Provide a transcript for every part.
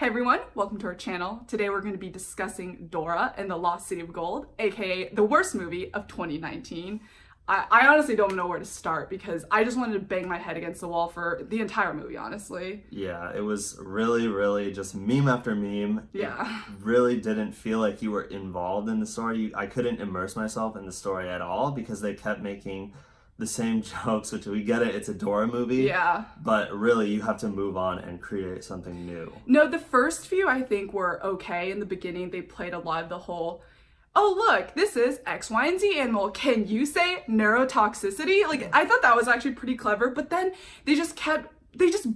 Hey everyone, welcome to our channel. Today we're going to be discussing Dora and the Lost City of Gold, aka the worst movie of 2019. I honestly don't know where to start because I just wanted to bang my head against the wall for the entire movie, honestly. Yeah, it was really just meme after meme. Yeah. It really didn't feel like you were involved in the story. I couldn't immerse myself in the story at all because they kept making the same jokes, which we get it, it's a Dora movie. Yeah. But really, you have to move on and create something new. No, the first few I think were okay. In the beginning, they played a lot of the whole, oh look, this is X, Y, and Z animal. Can you say neurotoxicity? Like, I thought that was actually pretty clever, but then they just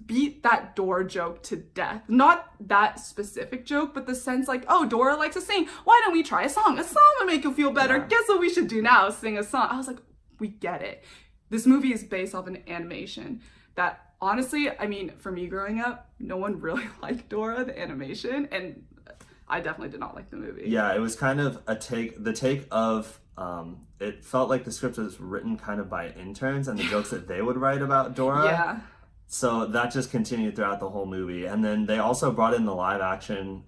beat that Dora joke to death. Not that specific joke, but the sense like, oh, Dora likes to sing. Why don't we try a song? A song will make you feel better. Yeah. Guess what we should do now? Sing a song. I was like, we get it. This movie is based off an animation that honestly, I mean, for me growing up, no one really liked Dora, the animation, and I definitely did not like the movie. Yeah, it was kind of the take of, it felt like the script was written kind of by interns and the jokes that they would write about Dora. Yeah. So that just continued throughout the whole movie. And then they also brought in the live action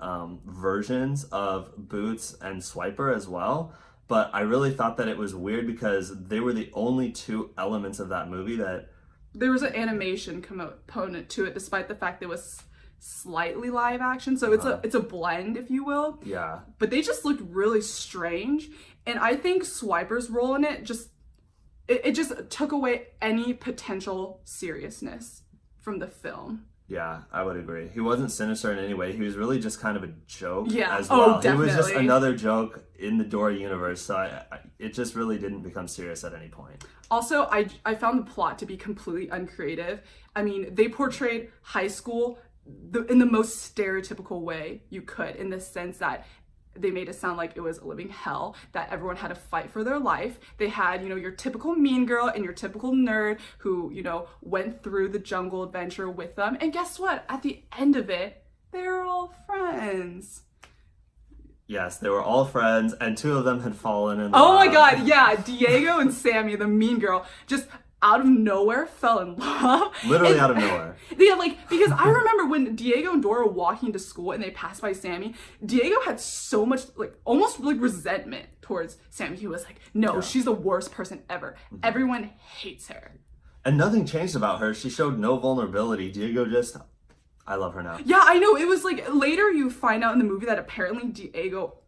versions of Boots and Swiper as well. But I really thought that it was weird because they were the only two elements of that movie that... There was an animation component to it, despite the fact that it was slightly live action. So it's a blend, if you will. Yeah. But they just looked really strange. And I think Swiper's role in it just took away any potential seriousness from the film. Yeah, I would agree. He wasn't sinister in any way. He was really just kind of a joke as well. Oh, definitely. He was just another joke in the Dora universe. So it just really didn't become serious at any point. Also, I found the plot to be completely uncreative. I mean, they portrayed high school in the most stereotypical way you could, in the sense that they made it sound like it was a living hell, that everyone had to fight for their life. They had, your typical mean girl and your typical nerd who, went through the jungle adventure with them. And guess what? At the end of it, they're all friends. Yes, they were all friends, and two of them had fallen in love. Oh my god, yeah. Diego and Sammy, the mean girl, just out of nowhere fell in love. Literally out of nowhere. Yeah, because I remember when Diego and Dora were walking to school and they passed by Sammy, Diego had so much, almost resentment towards Sammy. He was like, no, she's the worst person ever. Mm-hmm. Everyone hates her. And nothing changed about her. She showed no vulnerability. Diego just... I love her now. Yeah, I know. It was later you find out in the movie that apparently Diego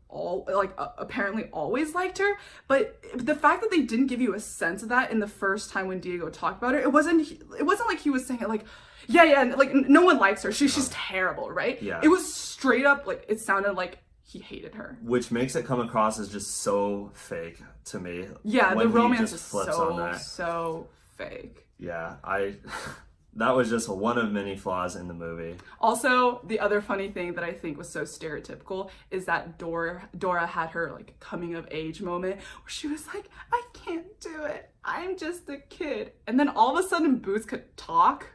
apparently always liked her, but the fact that they didn't give you a sense of that in the first time when Diego talked about her, it wasn't like he was saying it no one likes her, she's terrible, right? Yeah, it was straight up it sounded like he hated her, which makes it come across as just so fake to me. Yeah, the romance is so fake. Yeah, that was just one of many flaws in the movie. Also, the other funny thing that I think was so stereotypical is that Dora had her coming of age moment where she was like, I can't do it. I'm just a kid. And then all of a sudden Boots could talk,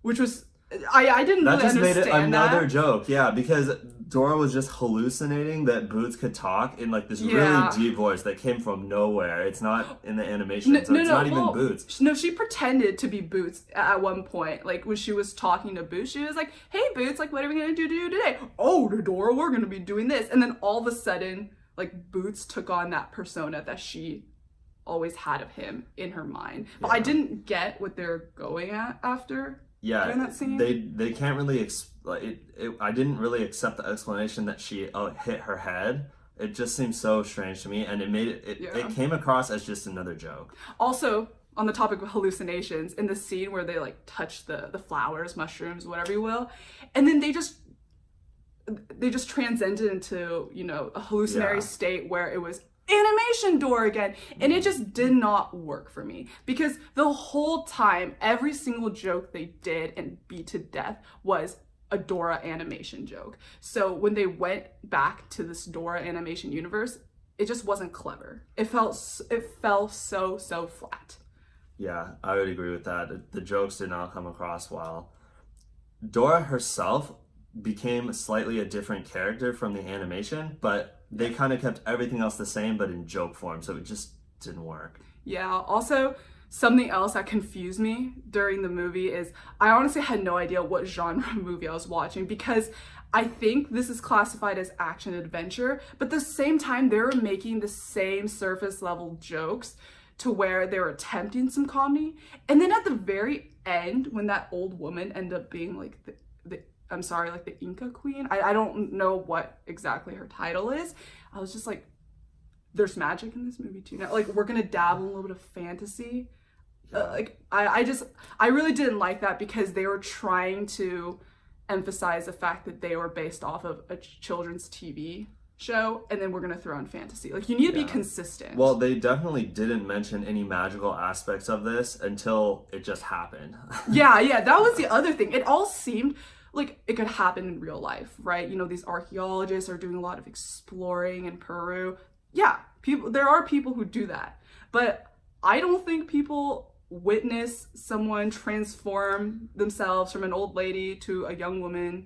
which was, I didn't really understand that. That just made it another joke, yeah, because Dora was just hallucinating that Boots could talk in this really deep voice that came from nowhere. It's not in the animation, it's not even Boots. No, she pretended to be Boots at one point. When she was talking to Boots, she was like, hey Boots, what are we gonna do today? Oh, Dora, we're gonna be doing this. And then all of a sudden, Boots took on that persona that she always had of him in her mind. But I didn't get what they're going at after. Yeah, during that scene. They can't really I didn't really accept the explanation that she hit her head. It just seems so strange to me, and it came across as just another joke. Also, on the topic of hallucinations, in the scene where they touch the flowers, mushrooms, whatever you will, and then they just transcended into a hallucinatory state where it was animation Dora again, and it just did not work for me, because the whole time every single joke they did and beat to death was a Dora animation joke. So when they went back to this Dora animation universe, it just wasn't clever. It fell so flat. Yeah, I would agree with that. The jokes did not come across well. Dora herself became slightly a different character from the animation, but they kind of kept everything else the same, but in joke form, so it just didn't work. Yeah, also, something else that confused me during the movie is I honestly had no idea what genre movie I was watching, because I think this is classified as action adventure, but at the same time, they were making the same surface level jokes to where they were attempting some comedy. And then at the very end, when that old woman ended up being like like the Inca queen, I don't know what exactly her title is. I was just like, there's magic in this movie too. Now, like, we're gonna dabble in a little bit of fantasy. I really didn't like that, because they were trying to emphasize the fact that they were based off of a children's TV show, and then we're gonna throw in fantasy. Like, you need to be consistent. Well, they definitely didn't mention any magical aspects of this until it just happened. yeah, that was the other thing. It all seemed like it could happen in real life, right? You know, these archaeologists are doing a lot of exploring in Peru. Yeah, there are people who do that, but I don't think people witness someone transform themselves from an old lady to a young woman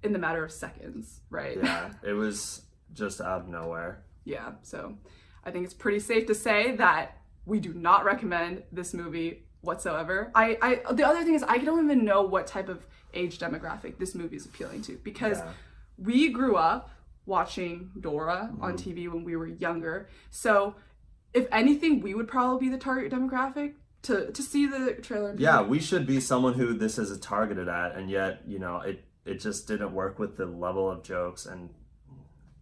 in the matter of seconds, right? Yeah, it was just out of nowhere. Yeah, so I think it's pretty safe to say that we do not recommend this movie whatsoever. The other thing is, I don't even know what type of age demographic this movie is appealing to, because we grew up watching Dora on TV when we were younger. So if anything, we would probably be the target demographic to see the trailer. Yeah, we should be someone who this is targeted at, and yet, you know, it just didn't work with the level of jokes. And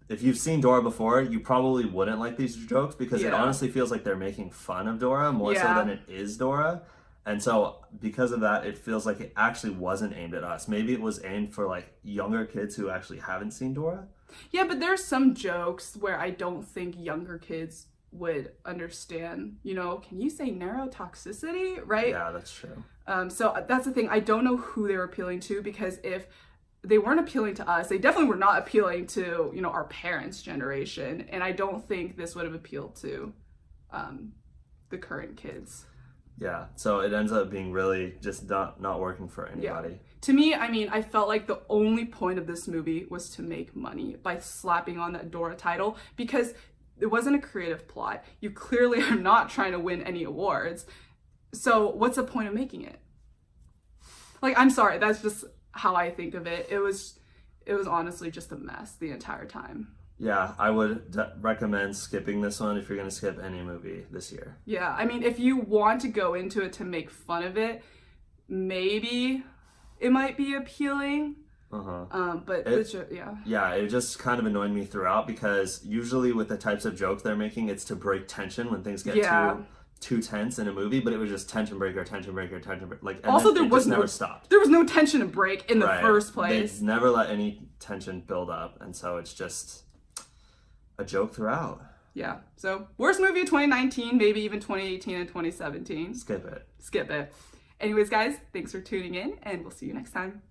if you've seen Dora before, you probably wouldn't like these jokes, because it honestly feels like they're making fun of Dora more so than it is Dora. And so because of that, it feels like it actually wasn't aimed at us. Maybe it was aimed for like younger kids who actually haven't seen Dora. Yeah, but there's some jokes where I don't think younger kids would understand. You know, can you say neurotoxicity, right? Yeah, that's true. So that's the thing. I don't know who they were appealing to, because if they weren't appealing to us, they definitely were not appealing to, you know, our parents' generation. And I don't think this would have appealed to the current kids. Yeah, so it ends up being really just not working for anybody. Yeah. To me, I mean, I felt like the only point of this movie was to make money by slapping on that Dora title, because it wasn't a creative plot. You clearly are not trying to win any awards. So what's the point of making it? Like, I'm sorry, that's just how I think of it. It was honestly just a mess the entire time. Yeah, I would recommend skipping this one if you're going to skip any movie this year. Yeah, I mean, if you want to go into it to make fun of it, maybe it might be appealing. But it just kind of annoyed me throughout, because usually with the types of jokes they're making, it's to break tension when things get too tense in a movie. But it was just tension breaker. Like, and also there was never stopped. There was no tension to break in the first place. They never let any tension build up, and so it's just a joke throughout. Yeah. So worst movie of 2019, maybe even 2018 and 2017. Skip it. Anyways, guys, thanks for tuning in, and we'll see you next time.